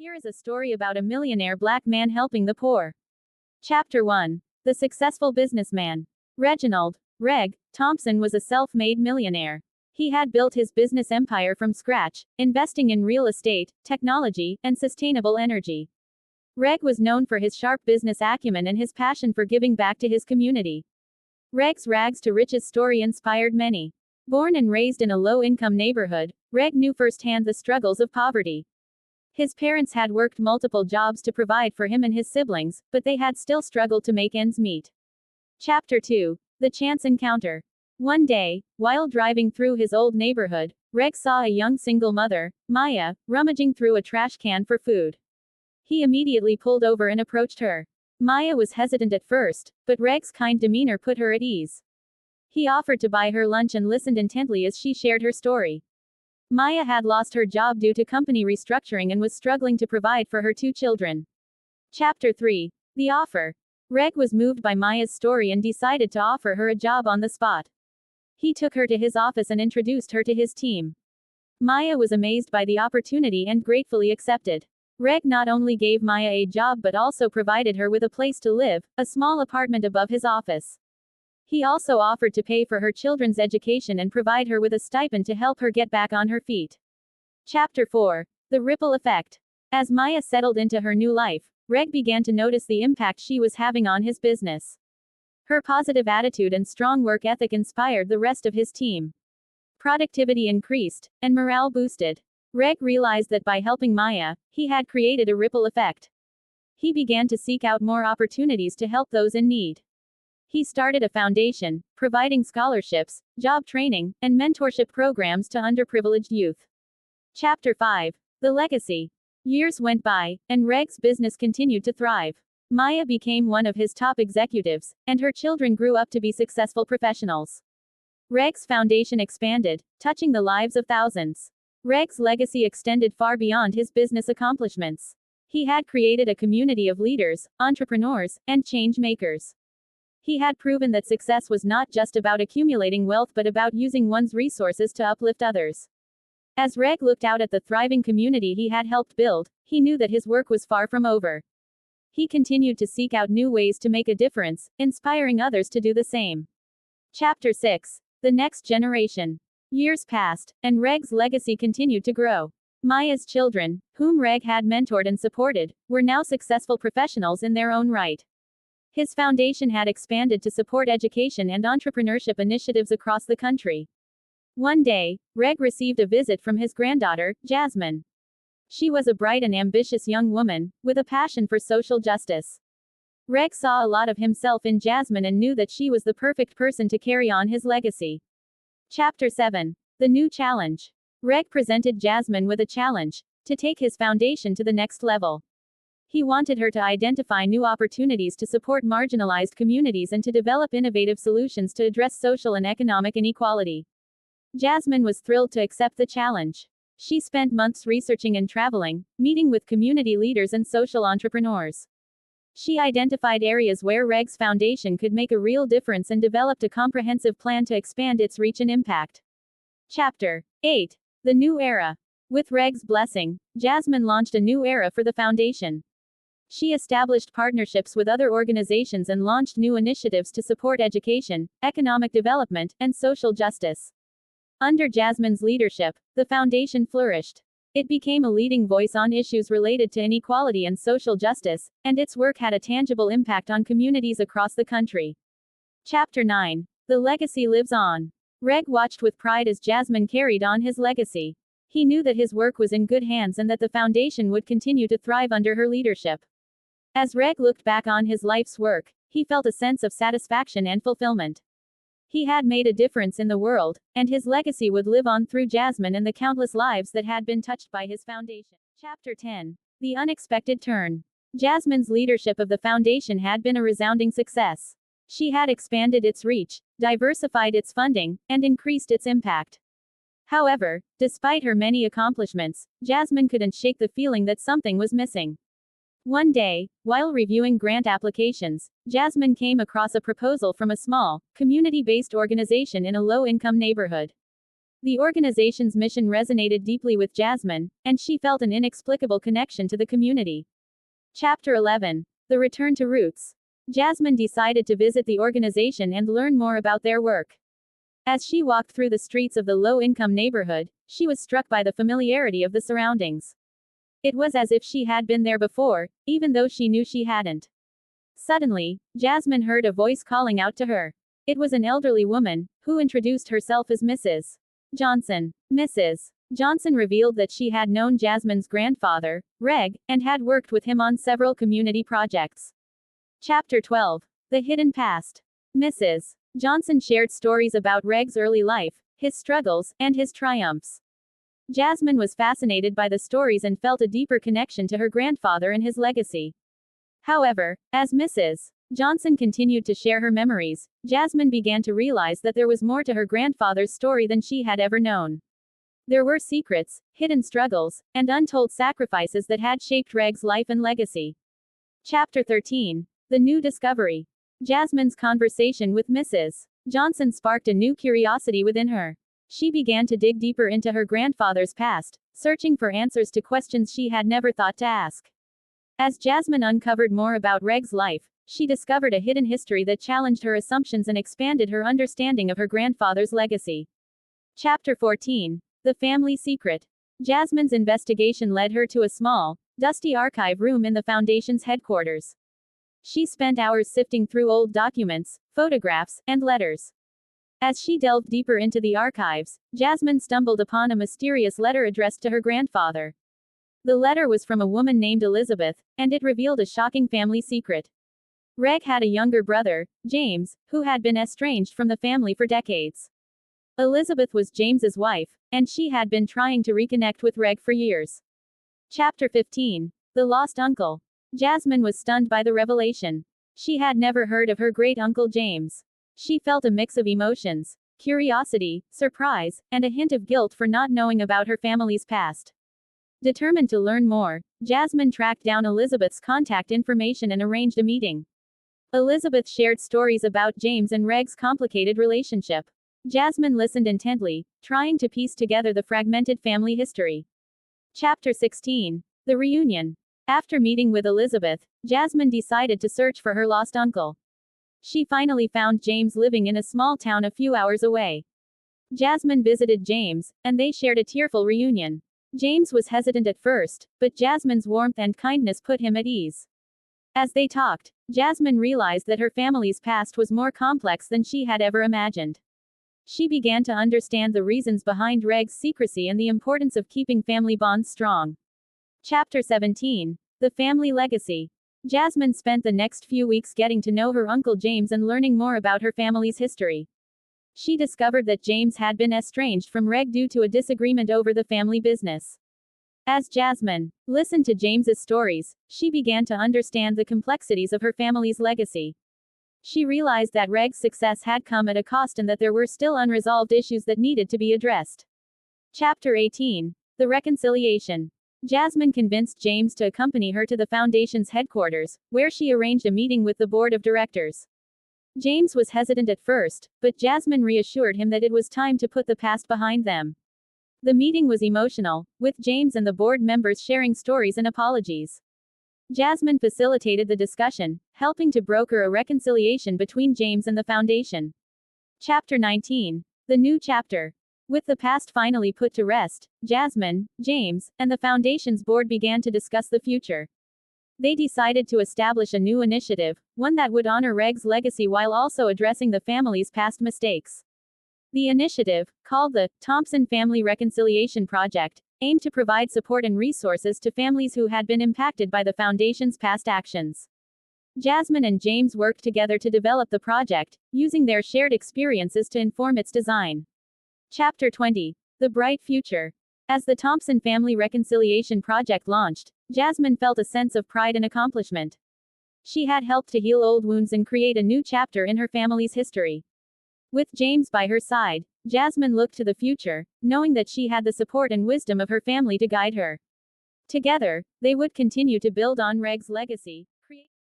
Here is a story about a millionaire black man helping the poor. Chapter 1. The Successful Businessman. Reginald Reg Thompson was a self-made millionaire. He had built his business empire from scratch, investing in real estate, technology, and sustainable energy. Reg was known for his sharp business acumen and his passion for giving back to his community. Reg's rags to riches story inspired many. Born and raised in a low-income neighborhood, Reg knew firsthand the struggles of poverty. His parents had worked multiple jobs to provide for him and his siblings, but they had still struggled to make ends meet. Chapter 2. The Chance Encounter. One day, while driving through his old neighborhood, Reg saw a young single mother, Maya, rummaging through a trash can for food. He immediately pulled over and approached her. Maya was hesitant at first, but Reg's kind demeanor put her at ease. He offered to buy her lunch and listened intently as she shared her story. Maya had lost her job due to company restructuring and was struggling to provide for her 2 children. Chapter 3. The Offer. Reg was moved by Maya's story and decided to offer her a job on the spot. He took her to his office and introduced her to his team. Maya was amazed by the opportunity and gratefully accepted. Reg not only gave Maya a job but also provided her with a place to live, a small apartment above his office. He also offered to pay for her children's education and provide her with a stipend to help her get back on her feet. Chapter 4. The Ripple Effect. As Maya settled into her new life, Reg began to notice the impact she was having on his business. Her positive attitude and strong work ethic inspired the rest of his team. Productivity increased, and morale boosted. Reg realized that by helping Maya, he had created a ripple effect. He began to seek out more opportunities to help those in need. He started a foundation, providing scholarships, job training, and mentorship programs to underprivileged youth. Chapter 5. The Legacy. Years went by, and Reg's business continued to thrive. Maya became one of his top executives, and her children grew up to be successful professionals. Reg's foundation expanded, touching the lives of thousands. Reg's legacy extended far beyond his business accomplishments. He had created a community of leaders, entrepreneurs, and change makers. He had proven that success was not just about accumulating wealth but about using one's resources to uplift others. As Reg looked out at the thriving community he had helped build, he knew that his work was far from over. He continued to seek out new ways to make a difference, inspiring others to do the same. Chapter 6. The Next Generation. Years passed, and Reg's legacy continued to grow. Maya's children, whom Reg had mentored and supported, were now successful professionals in their own right. His foundation had expanded to support education and entrepreneurship initiatives across the country. One day, Reg received a visit from his granddaughter, Jasmine. She was a bright and ambitious young woman, with a passion for social justice. Reg saw a lot of himself in Jasmine and knew that she was the perfect person to carry on his legacy. Chapter 7. The New Challenge. Reg presented Jasmine with a challenge to take his foundation to the next level. He wanted her to identify new opportunities to support marginalized communities and to develop innovative solutions to address social and economic inequality. Jasmine was thrilled to accept the challenge. She spent months researching and traveling, meeting with community leaders and social entrepreneurs. She identified areas where Reg's foundation could make a real difference and developed a comprehensive plan to expand its reach and impact. Chapter 8. The New Era. With Reg's blessing, Jasmine launched a new era for the foundation. She established partnerships with other organizations and launched new initiatives to support education, economic development, and social justice. Under Jasmine's leadership, the foundation flourished. It became a leading voice on issues related to inequality and social justice, and its work had a tangible impact on communities across the country. Chapter 9. The Legacy Lives On. Reg watched with pride as Jasmine carried on his legacy. He knew that his work was in good hands and that the foundation would continue to thrive under her leadership. As Reg looked back on his life's work, he felt a sense of satisfaction and fulfillment. He had made a difference in the world, and his legacy would live on through Jasmine and the countless lives that had been touched by his foundation. Chapter 10. The Unexpected Turn. Jasmine's leadership of the foundation had been a resounding success. She had expanded its reach, diversified its funding, and increased its impact. However, despite her many accomplishments, Jasmine couldn't shake the feeling that something was missing. One day, while reviewing grant applications, Jasmine came across a proposal from a small, community-based organization in a low-income neighborhood. The organization's mission resonated deeply with Jasmine, and she felt an inexplicable connection to the community. Chapter 11. The Return to Roots. Jasmine decided to visit the organization and learn more about their work. As she walked through the streets of the low-income neighborhood, she was struck by the familiarity of the surroundings. It was as if she had been there before, even though she knew she hadn't. Suddenly, Jasmine heard a voice calling out to her. It was an elderly woman, who introduced herself as Mrs. Johnson. Mrs. Johnson revealed that she had known Jasmine's grandfather, Reg, and had worked with him on several community projects. Chapter 12. The Hidden Past. Mrs. Johnson shared stories about Reg's early life, his struggles, and his triumphs. Jasmine was fascinated by the stories and felt a deeper connection to her grandfather and his legacy. However, as Mrs. Johnson continued to share her memories, Jasmine began to realize that there was more to her grandfather's story than she had ever known. There were secrets, hidden struggles, and untold sacrifices that had shaped Reg's life and legacy. Chapter 13. The New Discovery. Jasmine's conversation with Mrs. Johnson sparked a new curiosity within her. She began to dig deeper into her grandfather's past, searching for answers to questions she had never thought to ask. As Jasmine uncovered more about Reg's life, she discovered a hidden history that challenged her assumptions and expanded her understanding of her grandfather's legacy. Chapter 14. The Family Secret. Jasmine's investigation led her to a small, dusty archive room in the Foundation's headquarters. She spent hours sifting through old documents, photographs, and letters. As she delved deeper into the archives, Jasmine stumbled upon a mysterious letter addressed to her grandfather. The letter was from a woman named Elizabeth, and it revealed a shocking family secret. Reg had a younger brother, James, who had been estranged from the family for decades. Elizabeth was James's wife, and she had been trying to reconnect with Reg for years. Chapter 15. The Lost Uncle. Jasmine was stunned by the revelation. She had never heard of her great-uncle James. She felt a mix of emotions: curiosity, surprise, and a hint of guilt for not knowing about her family's past. Determined to learn more, Jasmine tracked down Elizabeth's contact information and arranged a meeting. Elizabeth shared stories about James and Reg's complicated relationship. Jasmine listened intently, trying to piece together the fragmented family history. Chapter 16. The Reunion. After meeting with Elizabeth, Jasmine decided to search for her lost uncle. She finally found James living in a small town a few hours away. Jasmine visited James, and they shared a tearful reunion. James was hesitant at first, but Jasmine's warmth and kindness put him at ease. As they talked, Jasmine realized that her family's past was more complex than she had ever imagined. She began to understand the reasons behind Reg's secrecy and the importance of keeping family bonds strong. Chapter 17. The Family Legacy. Jasmine spent the next few weeks getting to know her Uncle James and learning more about her family's history. She discovered that James had been estranged from Reg due to a disagreement over the family business. As Jasmine listened to James's stories, she began to understand the complexities of her family's legacy. She realized that Reg's success had come at a cost and that there were still unresolved issues that needed to be addressed. Chapter 18. The Reconciliation. Jasmine convinced James to accompany her to the Foundation's headquarters, where she arranged a meeting with the board of directors. James was hesitant at first, but Jasmine reassured him that it was time to put the past behind them. The meeting was emotional, with James and the board members sharing stories and apologies. Jasmine facilitated the discussion, helping to broker a reconciliation between James and the Foundation. Chapter 19. The New Chapter. With the past finally put to rest, Jasmine, James, and the Foundation's board began to discuss the future. They decided to establish a new initiative, one that would honor Reg's legacy while also addressing the family's past mistakes. The initiative, called the Thompson Family Reconciliation Project, aimed to provide support and resources to families who had been impacted by the Foundation's past actions. Jasmine and James worked together to develop the project, using their shared experiences to inform its design. Chapter 20. The Bright Future. As the Thompson Family Reconciliation Project launched, Jasmine felt a sense of pride and accomplishment. She had helped to heal old wounds and create a new chapter in her family's history. With James by her side, Jasmine looked to the future, knowing that she had the support and wisdom of her family to guide her. Together, they would continue to build on Reg's legacy,